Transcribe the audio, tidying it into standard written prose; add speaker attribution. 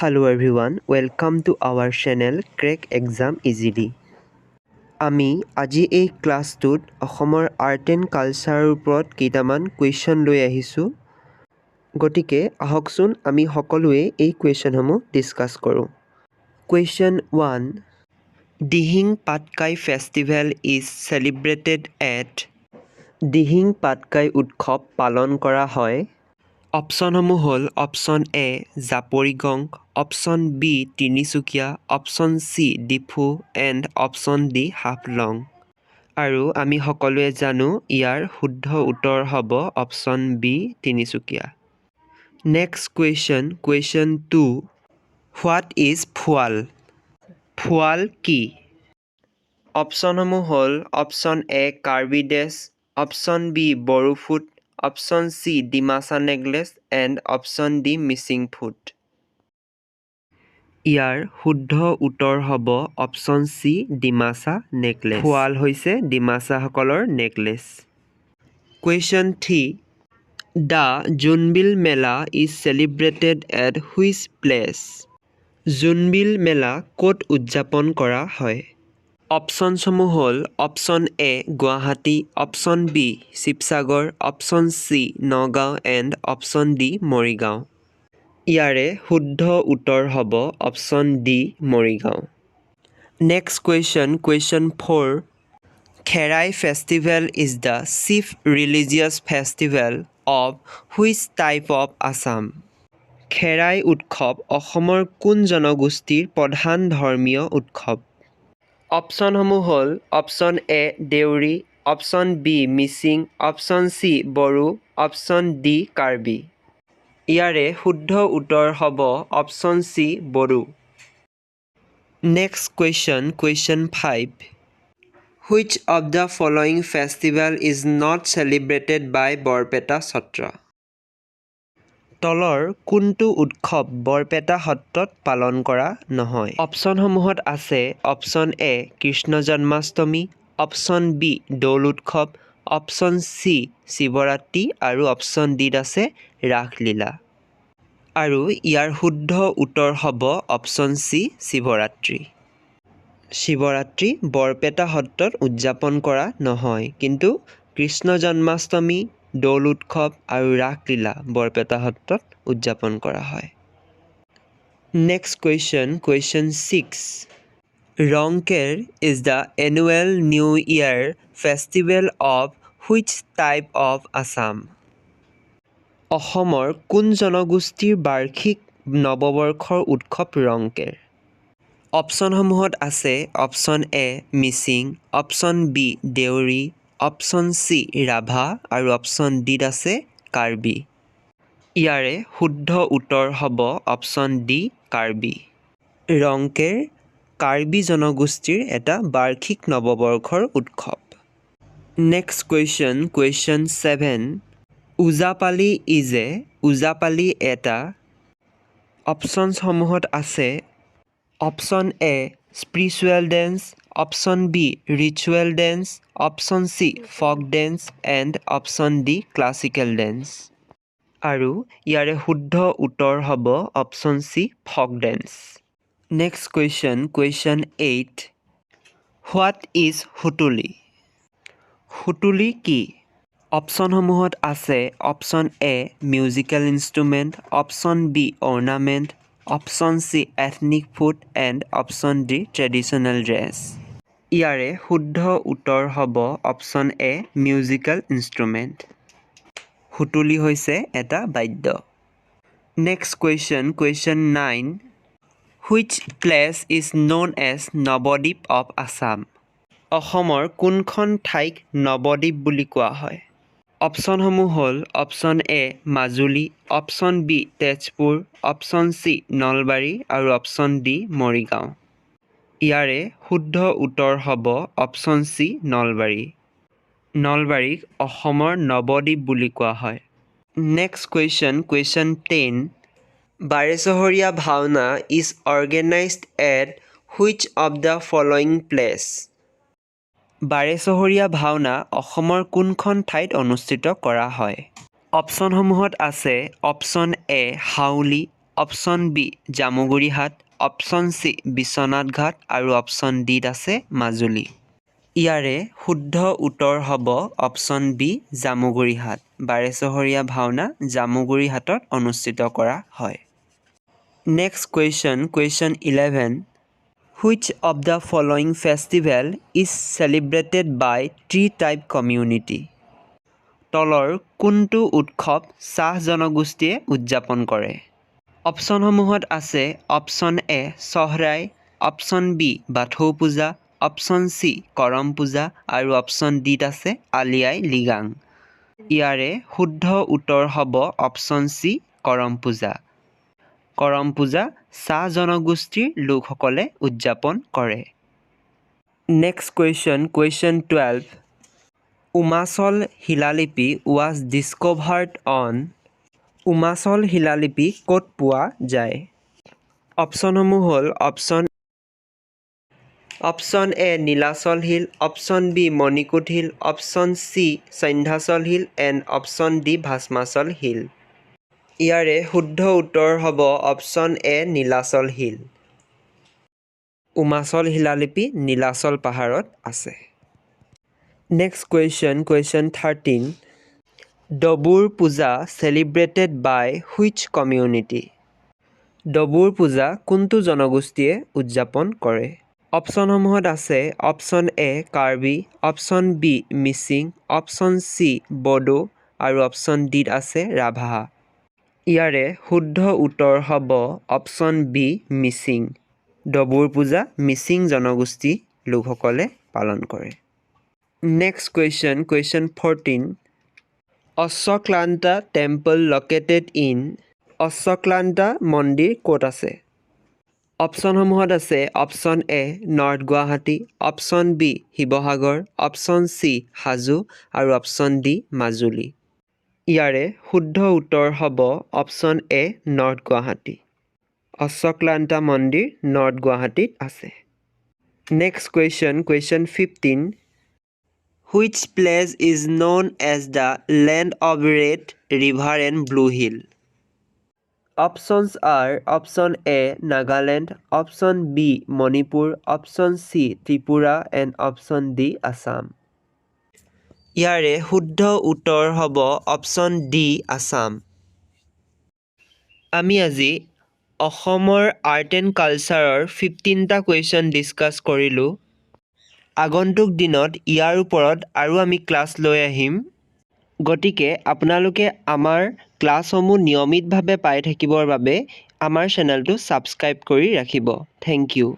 Speaker 1: Hello everyone, welcome to our channel Crack Exam Easily. আমি আজি এই ক্লাছটোত অসমৰ আৰ্ট এণ্ড কালচাৰৰ ওপৰত কেইটামান কুৱেশ্যন লৈ আহিছোঁ। গতিকে আহকচোন আমি সকলোৱে এই কুৱেশ্যনসমূহ ডিছকাছ কৰোঁ। Question 1. Dihing Patkai festival is celebrated at Dihing Patkai উৎসৱ পালন কৰা হয়। অপশ্যনসমূহ হ'ল option A Japorigog, option B Tinsukia, option C Diphu and option D Haflong. আৰু আমি সকলোৱে জানো ইয়াৰ শুদ্ধ উত্তৰ হ'ব option B Tinsukia. Next question 2. What is Phowal? Phowal কি? অপশ্যনসমূহ হ'ল option A Karbi dress, option B Bodo food, option C Dimasa necklace and option D Mising food. ইয়াৰ শুদ্ধ উত্তৰ হ'ব option C Dimasa necklace. Phowal হৈছে ডিমাছাসকলৰ necklace. Question 3. The Jonbeel Mela is celebrated at which place? Jonbeel Mela ক'ত উদযাপন কৰা হয়? অপশ্যনসমূহ হ'ল option A Guwahati, option B Sivasagar, option C Nagaon and option D Morigaon. ইয়াৰে শুদ্ধ উত্তৰ হ'ব option D Morigaon. Next question 4. Kherai festival is the chief religious festival of which type of Assam? খেৰাই উৎসৱ অসমৰ কোন জনগোষ্ঠীৰ প্ৰধান ধৰ্মীয় উৎসৱ? অপশ্যনসমূহ হ'ল option A Deori, option B Mising, option C Bodo, option D Karbi. ইয়াৰে শুদ্ধ উত্তৰ হ'ব option C Bodo. Next question 5. Which of the following festival is not celebrated by Barpeta Satra? তলৰ কোনটো উৎসৱ বৰপেটা সত্ৰত পালন কৰা নহয়? অপশ্যনসমূহত আছে option A Krishna Janmashtami, option B Doul উৎসৱ, অপশ্যন চি শিৱৰাত্ৰি আৰু অপশ্যন ডিত আছে ৰাসলীলা। আৰু ইয়াৰ শুদ্ধ উত্তৰ হ'ব অপশ্যন চি শিৱৰাত্ৰি। শিৱৰাত্ৰি বৰপেটা সত্ৰত উদযাপন কৰা নহয়, কিন্তু কৃষ্ণ জন্মাষ্টমী, দৌল উৎসৱ আৰু ৰাসলীলা বৰপেটা সত্ৰত উদযাপন কৰা হয়। Next question 6. Rongker is the annual new year festival of which type of Assam? অসমৰ কোন জনগোষ্ঠীৰ বাৰ্ষিক নৱবৰ্ষৰ উৎসৱ ৰংকেৰ? অপশ্যনসমূহত আছে option A Mising, option B Deori, option C Rabha আৰু অপশ্যন ডিত আছে কাৰ্বি। ইয়াৰে শুদ্ধ উত্তৰ হ'ব অপশ্যন ডি কাৰ্বি। ৰংকেৰ কাৰ্বি জনগোষ্ঠীৰ এটা বাৰ্ষিক নৱবৰ্ষৰ উৎসৱ। Next question 7. ওজাপালি ওজাপালি এটা। অপশ্যনসমূহত আছে option A spiritual dance, option B ritual dance, option C folk dance and option D classical dance. আৰু ইয়াৰে শুদ্ধ উত্তৰ হ'ব option C folk dance. Next question 8. What is sutuli? সুতুলি কি? অপশ্যনসমূহত আছে option A musical instrument, option B ornament, option C ethnic food and option D traditional dress. ইয়াৰে শুদ্ধ উত্তৰ হ'ব অপশ্যন এ মিউজিকেল ইনষ্ট্ৰুমেণ্ট। সুতুলি হৈছে এটা বাদ্য। Next question 9. Which place is known as Nabadwip of Assam? অসমৰ কোনখন ঠাইক নৱদ্বীপ বুলি কোৱা হয়? অপশ্যনসমূহ হ'ল option A Majuli, option B Tezpur, option C Nalbari আৰু অপশ্যন ডি মৰিগাঁও। ইয়াৰে শুদ্ধ উত্তৰ হ'ব অপশ্যন চি নলবাৰী। নলবাৰীক অসমৰ নৱদ্বীপ বুলি কোৱা হয়। Next question 10. Bareshahariya Bhaona is organized at which of the following place? Bareshahariya Bhaona অসমৰ কোনখন ঠাইত অনুষ্ঠিত কৰা হয়? অপশ্যনসমূহত আছে option A Howly, option B Jamugurihat, option C Biswanath Ghat আৰু অপশ্যন ডিত আছে মাজুলী। ইয়াৰে শুদ্ধ উত্তৰ হ'ব অপশ্যন বি জামুগুৰিহাট। বাৰেচহৰীয়া ভাওনা জামুগুৰিহাটত অনুষ্ঠিত কৰা হয়। Next question 11. Which of the following festival is celebrated by tree-tribe community? তলৰ কোনটো উৎসৱ চাহ জনগোষ্ঠীয়ে উদযাপন কৰে? অপশ্যনসমূহত আছে option A Sohrai, option B Bathou Puja, option C Karam পূজা আৰু অপশ্যন ডিত আছে আলি আই লৃগাং। ইয়াৰে শুদ্ধ উত্তৰ হ'ব অপশ্যন চি কৰম পূজা। কৰম পূজা চাহ জনগোষ্ঠীৰ লোকসকলে উদযাপন কৰে। Next question 12. উমাচল শিলালিপি ৱাজ ডিস্কভাৰ্ড অন। উমাচল শিলালিপি ক'ত পোৱা যায়? অপশ্যনসমূহ হ'ল option A Nilachal hill, option B Manikut hill, option C Sandhyachal hill and option D Bhasmachal hill. ইয়াৰে শুদ্ধ উত্তৰ হ'ব option A Nilachal hill. Umachal শিলালিপি নীলাচল পাহাৰত আছে। Next question 13. Dobur Puja celebrated by which community? Dobur Puja কোনটো জনগোষ্ঠীয়ে উদযাপন কৰে? অপশ্যনসমূহত আছে option A Karbi, option B Mising, option C Bodo আৰু অপশ্যন ডিত আছে ৰাভা। ইয়াৰে শুদ্ধ উত্তৰ হ'ব অপশ্যন বি মিচিং। ডবুৰ পূজা মিচিং জনগোষ্ঠী লোকসকলে পালন কৰে। Next question 14. Ashvaklanta temple located in. Ashvaklanta মন্দিৰ ক'ত আছে? অপশ্যনসমূহত আছে option A north Guwahati, option B Sivasagar, option C Hajo আৰু অপশ্যন ডি মাজুলী। ইয়াৰে শুদ্ধ উত্তৰ হ'ব option A north Guwahati. Ashvaklanta মন্দিৰ নৰ্থ গুৱাহাটীত আছে। Next question 15. Which place is known as the land of red river and blue hill? Options are option A Nagaland, option B Manipur, option C Tripura and option D Assam. ইয়াৰে শুদ্ধ উত্তৰ হ'ব option D Assam. আমি আজি অসমৰ art and কালচাৰৰ 15টা question discuss কৰিলোঁ। আগন্তুক দিনত ইয়াৰ ওপৰত আৰু আমি ক্লাছ লৈ আহিম। গতিকে আপোনালোকে আমাৰ ক্লাছসমূহ নিয়মিতভাৱে পাই থাকিবৰ বাবে আমাৰ চেনেলটো ছাবস্ক্ৰাইব কৰি ৰাখিব। Thank U.